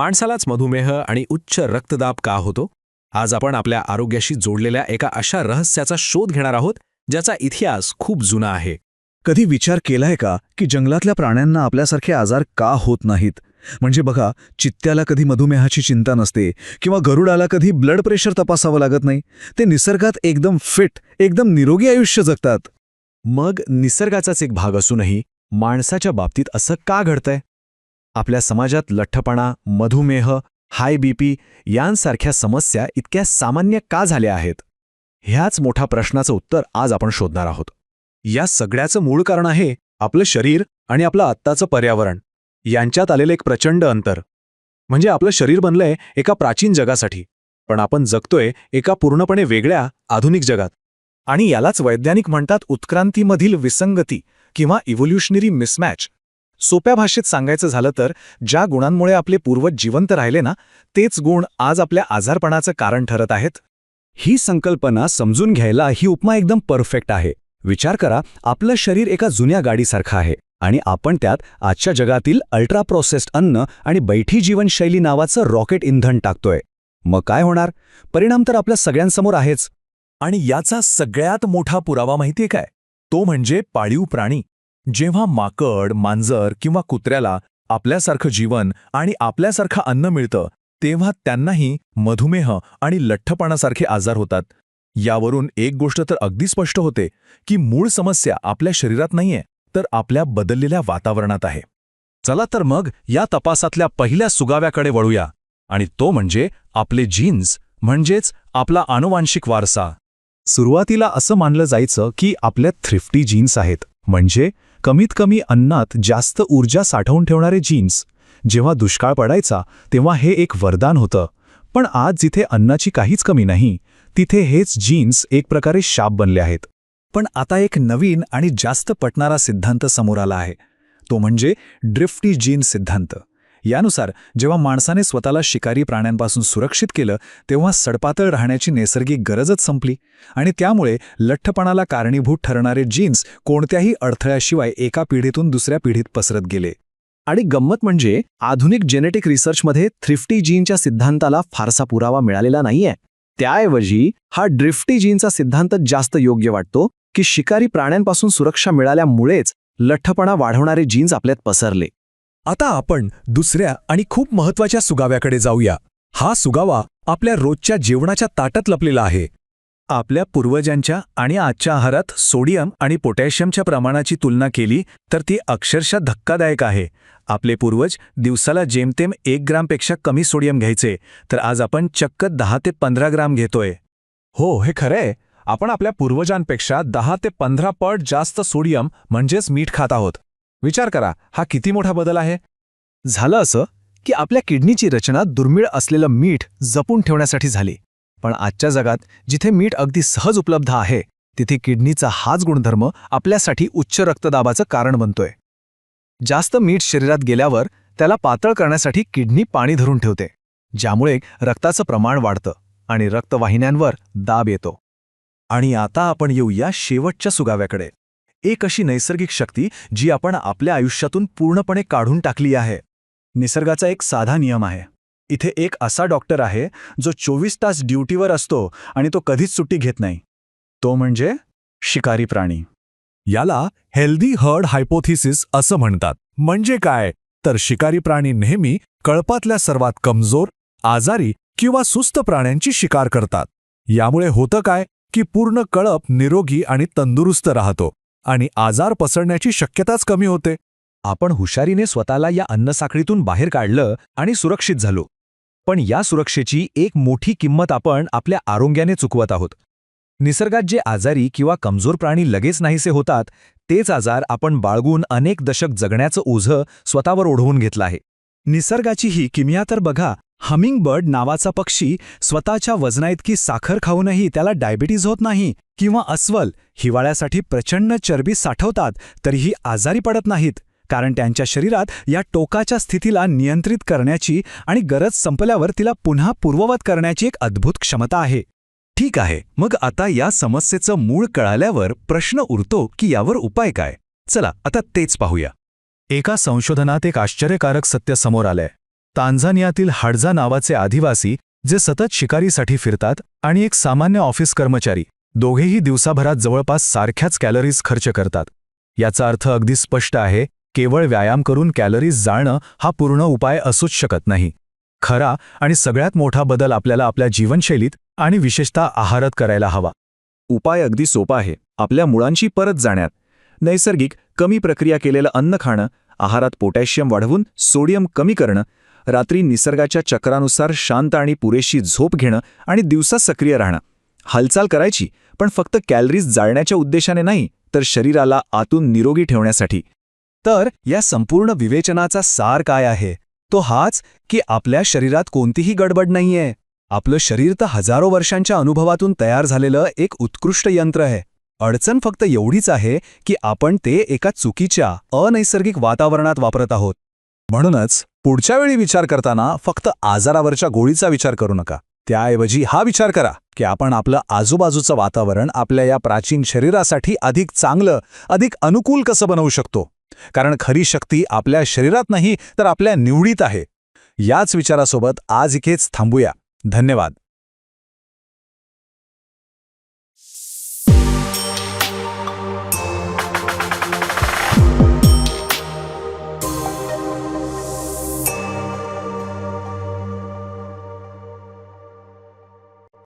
माणसालाच मधुमेह आणि उच्च रक्तदाब का होतो? आज आपण आपल्या आरोग्याशी जोडलेल्या एका अशा रहस्याचा शोध घेणार आहोत ज्याचा इतिहास खूप जुना आहे. कधी विचार केलाय का की जंगलातल्या प्राण्यांना आपल्यासारखे आजार का होत नाहीत? म्हणजे बघा, चित्त्याला कधी मधुमेहाची चिंता नसते किंवा गरुडाला कधी ब्लड प्रेशर तपासावं लागत नाही. ते निसर्गात एकदम फिट, एकदम निरोगी आयुष्य जगतात. मग निसर्गाचाच एक भाग असूनही माणसाच्या बाबतीत असं का घडतंय? आपल्या समाजात लठ्ठपणा, मधुमेह, हाय बीपी यांसारख्या समस्या इतक्या सामान्य का झाल्या आहेत? ह्याच मोठ्या प्रश्नाचं उत्तर आज आपण शोधणार आहोत. या सगळ्याचं मूळ कारण आहे आपलं शरीर आणि आपलं आत्ताचं पर्यावरण यांच्यात आलेलं एक प्रचंड अंतर. म्हणजे आपलं शरीर बनलंय एका प्राचीन जगासाठी, पण आपण जगतोय एका पूर्णपणे वेगळ्या आधुनिक जगात. आणि यालाच वैज्ञानिक म्हणतात उत्क्रांतीमधील विसंगती किंवा इव्होल्युशनरी मिसमॅच. सोप्या भाषेत सांगायचं झालं तर ज्या गुणांमुळे आपले पूर्वज जिवंत राहिले ना, तेच गुण आज आपल्या आजारपणाचं कारण ठरत आहेत. ही संकल्पना समजून घ्यायला ही उपमा एकदम परफेक्ट आहे. विचार करा, आपलं शरीर एका जुन्या गाडीसारखं आहे आणि आपण त्यात आजच्या जगातील अल्ट्रा प्रोसेस्ड अन्न आणि बैठी जीवनशैली नावाचं रॉकेट इंधन टाकतोय. मग काय होणार? परिणाम तर आपल्या सगळ्यांसमोर आहेच. आणि याचा सगळ्यात मोठा पुरावा माहितीये काय? तो म्हणजे पाळीव प्राणी. जेव्हा माकड, मांजर किंवा कुत्र्याला आपल्यासारखं जीवन आणि आपल्यासारखं अन्न मिळतं, तेव्हा त्यांनाही मधुमेह आणि लठ्ठपणासारखे आजार होतात. यावरून एक गोष्ट तर अगदी स्पष्ट होते की मूळ समस्या आपल्या शरीरात नाहीये, तर आपल्या बदललेल्या वातावरणात आहे. चला तर मग या तपासातल्या पहिल्या सुगाव्याकडे वळूया, आणि तो म्हणजे आपले जीन्स, म्हणजेच आपला आनुवांशिक वारसा. सुरुवातीला असं मानलं जायचं की आपल्यात थ्रिफ्टी जीन्स आहेत, म्हणजे कमीत कमी अन्नात जास्त ऊर्जा साठवून ठेवणारे जीन्स. जेव्हा दुष्काळ पडायचा तेव्हा हे एक वरदान होतं. पण आज जिथे अन्नाची काहीच कमी नाही, तिथे हेच जीन्स एक प्रकारे शाप बनले आहेत. पण आता एक नवीन आणि जास्त पटणारा सिद्धांत समोर आला आहे. तो म्हणजे ड्रिफ्टी जीन्स सिद्धांत. यानुसार जेव्हा माणसाने स्वतःला शिकारी प्राण्यांपासून सुरक्षित केलं, तेव्हा सडपातळ राहण्याची नैसर्गिक गरजच संपली आणि त्यामुळे लठ्ठपणाला कारणीभूत ठरणारे जीन्स कोणत्याही अडथळ्याशिवाय एका पिढीतून दुसऱ्या पिढीत पसरत गेले. आणि गंमत म्हणजे आधुनिक जेनेटिक रिसर्चमध्ये थ्रिफ्टी जीनच्या सिद्धांताला फारसा पुरावा मिळालेला नाहीये. त्याऐवजी हा ड्रिफ्टी जीनचा सिद्धांत जास्त योग्य वाटतो की शिकारी प्राण्यांपासून सुरक्षा मिळाल्यामुळेच लठ्ठपणा वाढवणारे जीन्स आपल्यात पसरले. आता आपण दुसऱ्या आणि खूप महत्त्वाच्या सुगाव्याकडे जाऊया. हा सुगावा आपल्या रोजच्या जेवणाच्या ताटात लपलेला आहे. आपल्या पूर्वजांच्या आणि आजच्या आहारात सोडियम आणि पोटॅशियमच्या प्रमाणाची तुलना केली तर ती अक्षरशः धक्कादायक आहे. आपले पूर्वज दिवसाला जेमतेम 1 ग्रामपेक्षा कमी सोडियम घ्यायचे, तर आज आपण चक्क 10 ते 15 ग्राम घेतोय. हो, हे खरंय. आपण आपल्या पूर्वजांपेक्षा 10 ते 15 पट जास्त सोडियम म्हणजेच मीठ खात आहोत. विचार करा, हा किती मोठा बदल आहे. झालं असं की आपल्या किडनीची रचना दुर्मिळ असलेलं मीठ जपून ठेवण्यासाठी झाली. पण आजच्या जगात जिथे मीठ अगदी सहज उपलब्ध आहे, तिथे किडनीचा हाच गुणधर्म आपल्यासाठी उच्च रक्तदाबाचं कारण बनतोय. जास्त मीठ शरीरात गेल्यावर त्याला पातळ करण्यासाठी किडनी पाणी धरून ठेवते, ज्यामुळे रक्ताचं प्रमाण वाढतं आणि रक्तवाहिन्यांवर दाब येतो. आणि आता आपण येऊया शेवटच्या सुगाव्याकडे. एक अशी नैसर्गिक शक्ती जी आपण आपल्या आयुष्यातून पूर्णपणे काढून टाकली आहे. निसर्गाचा एक साधा नियम आहे. इथे एक असा डॉक्टर आहे जो 24 तास ड्युटीवर असतो आणि तो कधीच सुट्टी घेत नाही. तो म्हणजे शिकारी प्राणी. याला हेल्दी हर्ड हायपोथिसिस असं म्हणतात. म्हणजे काय तर शिकारी प्राणी नेहमी कळपातल्या सर्वात कमजोर, आजारी किंवा सुस्त प्राण्यांची शिकार करतात. यामुळे होतं काय की पूर्ण कळप निरोगी आणि तंदुरुस्त राहतो आणि आजार पसरण्याची शक्यताच कमी होते. आपण हुशारीने स्वतःला या अन्नसाखळीतून बाहेर काढलं आणि सुरक्षित झालो. पण या सुरक्षेची एक मोठी किंमत आपण आपल्या आरोग्याने चुकवत आहोत. निसर्गात जे आजारी किंवा कमजोर प्राणी लगेच नाहीसे होतात, तेच आजार आपण बाळगून अनेक दशक जगण्याचं ओझं स्वतःवर ओढवून घेतलं आहे. निसर्गाची ही किमया तर बघा. हमिंगबर्ड नावाचा पक्षी स्वतःच्या वजनाइतकी साखर खाऊनही त्याला डायबिटीज होत नाही, किंवा अस्वल हिवाळ्यासाठी प्रचंड चरबी साठवतात तरीही आजारी पडत नाहीत, कारण त्यांच्या शरीरात या टोकाच्या स्थितीला नियंत्रित करण्याची आणि गरज संपल्यावर तिला पुन्हा पूर्ववत करण्याची एक अद्भुत क्षमता आहे. ठीक आहे, मग आता या समस्येचं मूळ कळाल्यावर प्रश्न उरतो की यावर उपाय काय? चला आता तेच पाहूया. एका संशोधनात एक आश्चर्यकारक सत्य समोर आलंय. तांझानियातील हाडझा नावाचे आदिवासी जे सतत शिकारीसाठी फिरतात आणि एक सामान्य ऑफिस कर्मचारी दोघेही दिवसाभरात जवळपास सारख्याच कॅलरीज खर्च करतात. याचा अर्थ अगदी स्पष्ट आहे, केवळ व्यायाम करून कॅलरीज जाळणं हा पूर्ण उपाय असूच शकत नाही. खरा आणि सगळ्यात मोठा बदल आपल्याला आपल्या जीवनशैलीत आणि विशेषतः आहारात करायला हवा. उपाय अगदी सोपा आहे. आपल्या मुळांशी परत जाण्यात, नैसर्गिक कमी प्रक्रिया केलेलं अन्न खाणं, आहारात पोटॅशियम वाढवून सोडियम कमी करणं, रात्री निसर्गाच्या चक्रानुसार शांत आणि पुरेशी झोप घेणं आणि दिवसा सक्रिय राहणं. हालचाल करायची, पण फक्त कॅलरीज जाळण्याच्या उद्देशाने नाही, तर शरीराला आतून निरोगी ठेवण्यासाठी. तर या संपूर्ण विवेचनाचा सार काय आहे? तो हाच की आपल्या शरीरात कोणतीही गडबड नाहीये. आपलं शरीर तर हजारो वर्षांच्या अनुभवातून तयार झालेलं एक उत्कृष्ट यंत्र आहे. अडचण फक्त एवढीच आहे की आपण ते एका चुकीच्या, अनैसर्गिक वातावरणात वापरत आहोत. म्हणूनच पुढच्या वेळी विचार करताना फक्त आजारावरच्या गोळीचा विचार करू नका. त्याऐवजी हा विचार करा की आपण आपलं आजूबाजूचं वातावरण आपल्या या प्राचीन शरीरासाठी अधिक चांगलं, अधिक अनुकूल कसं बनवू शकतो. कारण खरी शक्ती आपल्या शरीरात नाही, तर आपल्या निवडीत आहे. याच विचारासोबत आज इथेच थांबूया. धन्यवाद.